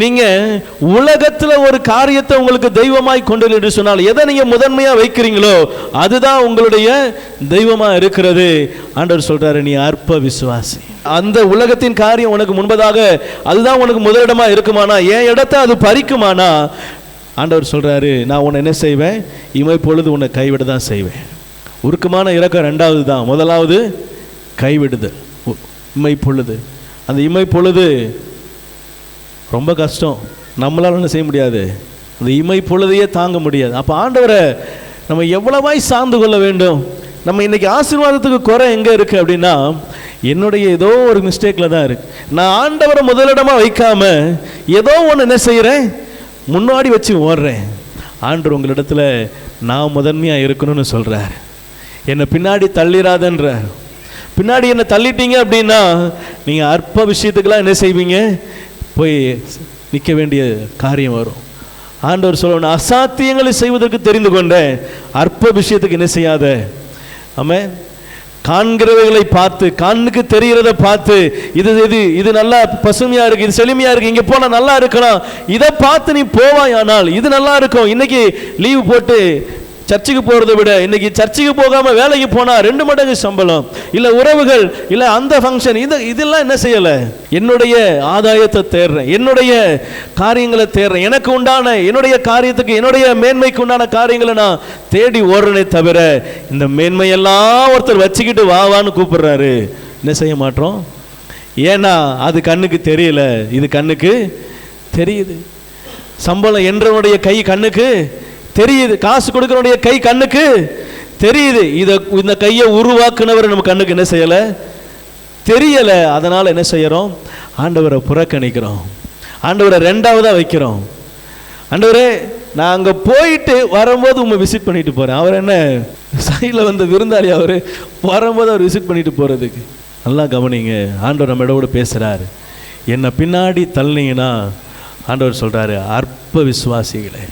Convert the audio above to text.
நீங்க உலகத்துல ஒரு காரியத்தை உங்களுக்கு தெய்வமாய் கொண்டு என்று சொன்னால் எதை நீங்க முதன்மையா வைக்கிறீங்களோ அதுதான் உங்களுடைய தெய்வமா இருக்கிறது. ஆண்டவர் சொல்றாரு, நீ அற்ப விசுவாசி. அந்த உலகத்தின் காரியம் உனக்கு முன்பதாக அதுதான் உனக்கு முதலிடமா இருக்குமானா, என் இடத்தை அது பறிக்குமானா, ஆண்டவர் சொல்றாரு, நான் உன்னை என்ன செய்வேன், இமை பொழுது உன்னை கைவிட தான் செய்வேன். உருக்கமான இறக்கம் ரெண்டாவது தான். முதலாவது கைவிடுதல், இமை பொழுது. அந்த இமை பொழுது ரொம்ப கஷ்டம், நம்மளால என்ன செய்ய முடியாது, அந்த இமை பொழுதையே தாங்க முடியாது. அப்போ ஆண்டவரை நம்ம எவ்வளவாய் சார்ந்து கொள்ள வேண்டும். நம்ம இன்னைக்கு ஆசீர்வாதத்துக்கு குறை எங்கே இருக்குது அப்படின்னா, என்னுடைய ஏதோ ஒரு மிஸ்டேக்கில் தான் இருக்குது. நான் ஆண்டவரை முதலிடமாக வைக்காம ஏதோ ஒன்று என்ன செய்கிறேன், முன்னாடி வச்சு ஓடுறேன். ஆண்டவர் உங்களிடத்துல நான் முதன்மையாக இருக்கணும்னு சொல்கிறார். என்னை பின்னாடி தள்ளிடாதன்றார். பின்னாடி என்னை தள்ளிட்டீங்க அப்படின்னா நீங்கள் அற்ப விஷயத்துக்கெல்லாம் என்ன செய்வீங்க, போய் நிற்க வேண்டிய காரியம் வரும். ஆண்டவர் சொல்லணும், அசாத்தியங்களை செய்வதற்கு தெரிந்து கொண்டேன், அற்ப விஷயத்துக்கு என்ன செய்யாத. ஆமென். காண்கிறவைகளை பார்த்து, கண்ணுக்கு தெரிகிறத பார்த்து, இது இது இது நல்லா பசுமையா இருக்கு, இது செழுமையா இருக்கு, இங்க போனா நல்லா இருக்கலாம், இதை பார்த்து நீ போவாயானால் இது நல்லா இருக்கும். இன்னைக்கு லீவு போட்டு சர்ச்சுக்கு போறதை விட இன்னைக்கு சர்ச்சுக்கு போகாம வேலைக்கு போனா 2 மடங்கு சம்பளம், இல்ல உறவுகள், இல்ல அந்த ஃபங்க்ஷன், இதெல்லாம் என்ன செய்யல, என்னுடைய ஆதாயத்தை தேடுறேன், என்னுடைய காரியங்களை தேடுறேன், எனக்கு உண்டான என்னுடைய காரியத்துக்கு என்னுடைய மேன்மைக்கு உண்டான காரியங்களை நான் தேடி ஓடுறனே தவிர, இந்த மேன்மையெல்லாம் ஒருத்தர் வச்சுக்கிட்டு வாவான்னு கூப்பிடுறாரு, என்ன செய்ய மாட்டோம். ஏன்னா அது கண்ணுக்கு தெரியல, இது கண்ணுக்கு தெரியுது. சம்பளம் என்றவனுடைய கை கண்ணுக்கு தெரியுது, காசு கொடுக்கிறவனுடைய கை கண்ணுக்கு தெரியுது. இந்த கையை உருவாக்குனவர் நம்ம கண்ணுக்கு என்ன செய்யலை, தெரியலை. அதனால் என்ன செய்யறோம், ஆண்டவரை புறக்கணிக்கிறோம், ஆண்டவரை ரெண்டாவதாக வைக்கிறோம். ஆண்டவரே நான் அங்கே போயிட்டு வரும்போது உங்களை விசிட் பண்ணிட்டு போகிறேன். அவர் என்ன சைடில் வந்த விருந்தாளி, அவர் வரும்போது அவர் விசிட் பண்ணிட்டு போகிறதுக்கு. நல்லா கவனிங்க, ஆண்டவர் நம்ம இடவோடு பேசுகிறாரு. என்னை பின்னாடி தள்ளினீங்கன்னா ஆண்டவர் சொல்கிறாரு, அற்ப விசுவாசிகளே.